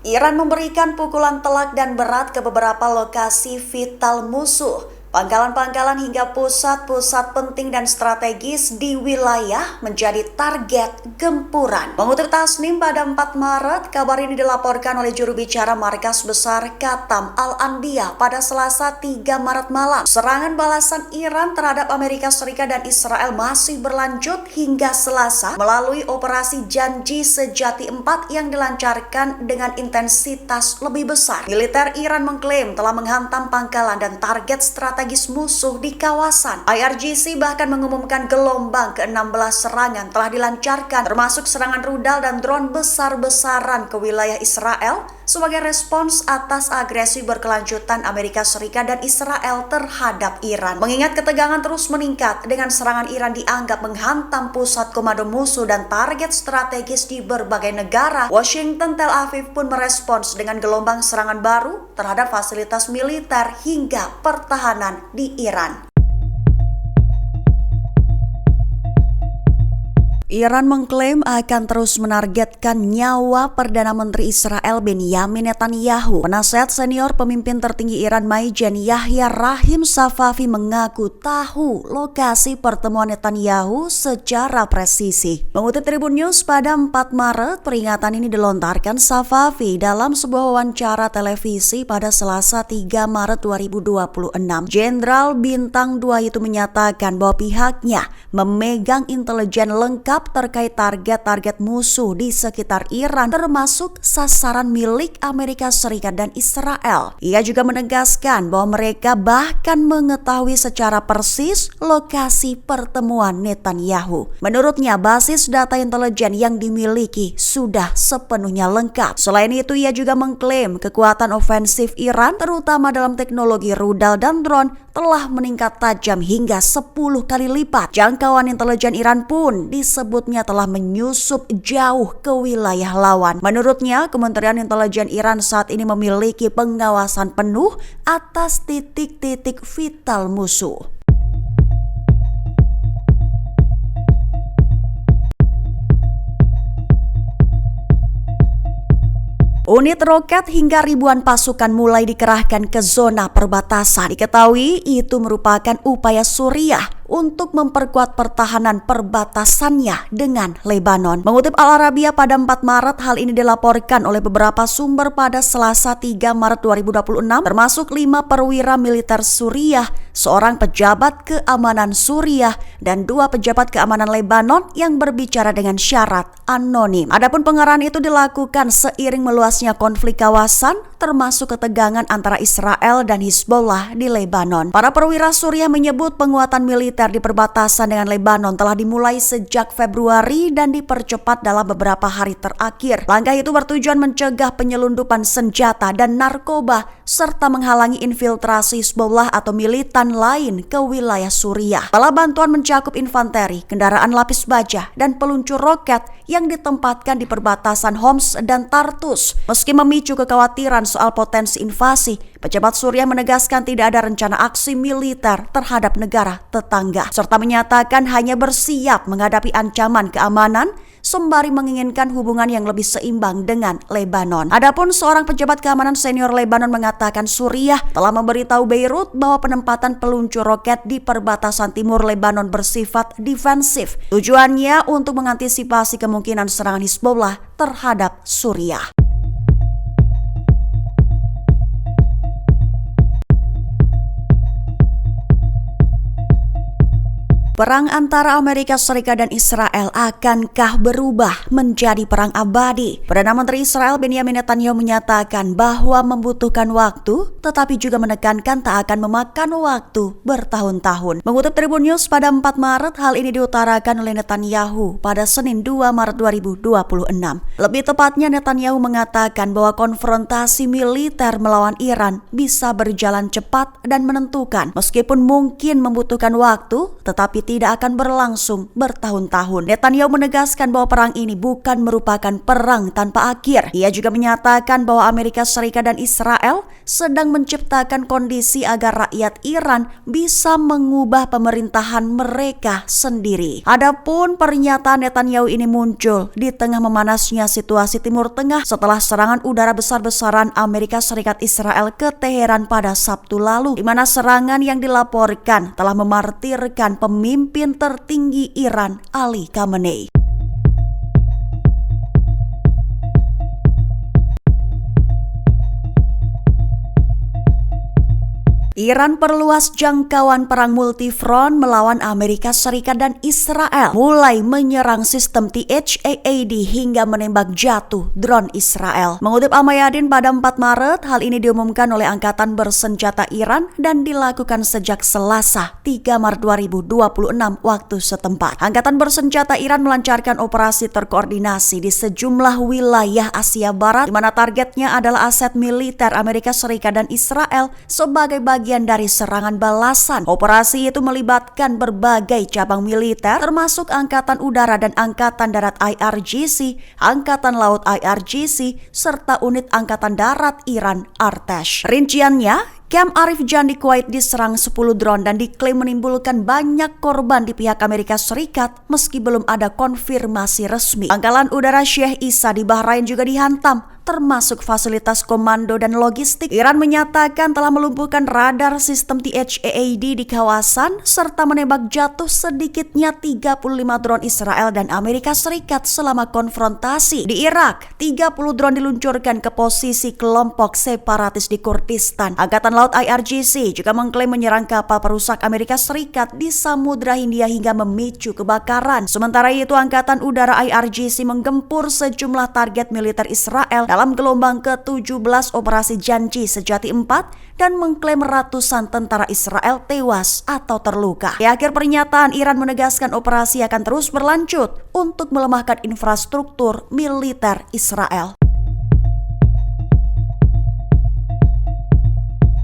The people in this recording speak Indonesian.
Iran memberikan pukulan telak dan berat ke beberapa lokasi vital musuh. Pangkalan-pangkalan hingga pusat-pusat penting dan strategis di wilayah menjadi target gempuran. Mengutip Tasnim pada 4 Maret, kabar ini dilaporkan oleh juru bicara Markas Besar Qatam Al-Anbiya pada Selasa 3 Maret malam. Serangan balasan Iran terhadap Amerika Serikat dan Israel masih berlanjut hingga Selasa melalui operasi Janji Sejati 4 yang dilancarkan dengan intensitas lebih besar. Militer Iran mengklaim telah menghantam pangkalan dan target strategis musuh di kawasan. IRGC bahkan mengumumkan gelombang ke-16 serangan telah dilancarkan, termasuk serangan rudal dan drone besar-besaran ke wilayah Israel sebagai respons atas agresi berkelanjutan Amerika Serikat dan Israel terhadap Iran. Mengingat ketegangan terus meningkat dengan serangan Iran dianggap menghantam pusat komando musuh dan target strategis di berbagai negara, Washington Tel Aviv pun merespons dengan gelombang serangan baru terhadap fasilitas militer hingga pertahanan di Iran. Iran mengklaim akan terus menargetkan nyawa Perdana Menteri Israel Benyamin Netanyahu. Penasehat senior pemimpin tertinggi Iran Maijen Yahya Rahim Safavi mengaku tahu lokasi pertemuan Netanyahu secara presisi. Mengutip Tribun News pada 4 Maret, peringatan ini dilontarkan Safavi dalam sebuah wawancara televisi pada Selasa 3 Maret 2026. Jenderal Bintang 2 itu menyatakan bahwa pihaknya memegang intelijen lengkap terkait target-target musuh di sekitar Iran, termasuk sasaran milik Amerika Serikat dan Israel. Ia juga menegaskan bahwa mereka bahkan mengetahui secara persis lokasi pertemuan Netanyahu. Menurutnya, basis data intelijen yang dimiliki sudah sepenuhnya lengkap. Selain itu, ia juga mengklaim kekuatan ofensif Iran, terutama dalam teknologi rudal dan drone, telah meningkat tajam hingga 10 kali lipat. Jangkauan intelijen Iran pun disebutnya telah menyusup jauh ke wilayah lawan. Menurutnya, Kementerian Intelijen Iran saat ini memiliki pengawasan penuh atas titik-titik vital musuh. Unit roket hingga ribuan pasukan mulai dikerahkan ke zona perbatasan. Diketahui itu merupakan upaya Suriah untuk memperkuat pertahanan perbatasannya dengan Lebanon. Mengutip Al Arabiya pada 4 Maret, hal ini dilaporkan oleh beberapa sumber pada Selasa 3 Maret 2026, termasuk 5 perwira militer Suriah, seorang pejabat keamanan Suriah, dan 2 pejabat keamanan Lebanon yang berbicara dengan syarat anonim. Adapun pengerahan itu dilakukan seiring meluasnya konflik kawasan, termasuk ketegangan antara Israel dan Hizbullah di Lebanon. Para perwira Suriah menyebut penguatan militer di perbatasan dengan Lebanon telah dimulai sejak Februari dan dipercepat dalam beberapa hari terakhir. Langkah itu bertujuan mencegah penyelundupan senjata dan narkoba serta menghalangi infiltrasi Hizbullah atau militan lain ke wilayah Suriah. Bala bantuan mencakup infanteri, kendaraan lapis baja, dan peluncur roket yang ditempatkan di perbatasan Homs dan Tartus. Meski memicu kekhawatiran soal potensi invasi, pejabat Suriah menegaskan tidak ada rencana aksi militer terhadap negara tetangga, serta menyatakan hanya bersiap menghadapi ancaman keamanan sembari menginginkan hubungan yang lebih seimbang dengan Lebanon. Adapun seorang pejabat keamanan senior Lebanon mengatakan Suriah telah memberitahu Beirut bahwa penempatan peluncur roket di perbatasan timur Lebanon bersifat defensif. Tujuannya untuk mengantisipasi kemungkinan serangan Hizbullah terhadap Suriah. Perang antara Amerika Serikat dan Israel akankah berubah menjadi perang abadi? Perdana Menteri Israel Benyamin Netanyahu menyatakan bahwa membutuhkan waktu, tetapi juga menekankan tak akan memakan waktu bertahun-tahun. Mengutip Tribun News pada 4 Maret, hal ini diutarakan oleh Netanyahu pada Senin 2 Maret 2026. Lebih tepatnya, Netanyahu mengatakan bahwa konfrontasi militer melawan Iran bisa berjalan cepat dan menentukan. Meskipun mungkin membutuhkan waktu, tetapi tidak akan berlangsung bertahun-tahun. Netanyahu menegaskan bahwa perang ini bukan merupakan perang tanpa akhir. Ia juga menyatakan bahwa Amerika Serikat dan Israel sedang menciptakan kondisi agar rakyat Iran bisa mengubah pemerintahan mereka sendiri. Adapun pernyataan Netanyahu ini muncul di tengah memanasnya situasi Timur Tengah setelah serangan udara besar-besaran Amerika Serikat Israel ke Teheran pada Sabtu lalu, di mana serangan yang dilaporkan telah memartirkan pemimpin tertinggi Iran, Ali Khamenei. Iran perluas jangkauan perang multifront melawan Amerika Serikat dan Israel, mulai menyerang sistem THAAD hingga menembak jatuh drone Israel. Mengutip Al-Mayadin pada 4 Maret, hal ini diumumkan oleh Angkatan Bersenjata Iran dan dilakukan sejak Selasa 3 Maret 2026 waktu setempat. Angkatan Bersenjata Iran melancarkan operasi terkoordinasi di sejumlah wilayah Asia Barat, di mana targetnya adalah aset militer Amerika Serikat dan Israel sebagai bagian dari serangan balasan. Operasi itu melibatkan berbagai cabang militer termasuk Angkatan Udara dan Angkatan Darat IRGC, Angkatan Laut IRGC, serta unit Angkatan Darat Iran Artesh. Rinciannya, Camp Arif Jan di Kuwait diserang 10 drone dan diklaim menimbulkan banyak korban di pihak Amerika Serikat meski belum ada konfirmasi resmi. Pangkalan Udara Sheikh Isa di Bahrain juga dihantam, termasuk fasilitas komando dan logistik. Iran menyatakan telah melumpuhkan radar sistem THAAD di kawasan serta menembak jatuh sedikitnya 35 drone Israel dan Amerika Serikat selama konfrontasi. Di Irak, 30 drone diluncurkan ke posisi kelompok separatis di Kurdistan. Angkatan Laut IRGC juga mengklaim menyerang kapal perusak Amerika Serikat di Samudra Hindia hingga memicu kebakaran. Sementara itu, Angkatan Udara IRGC menggempur sejumlah target militer Israel dalam gelombang ke-17 Operasi Janji Sejati 4 dan mengklaim ratusan tentara Israel tewas atau terluka. Di akhir pernyataan, Iran menegaskan operasi akan terus berlanjut untuk melemahkan infrastruktur militer Israel.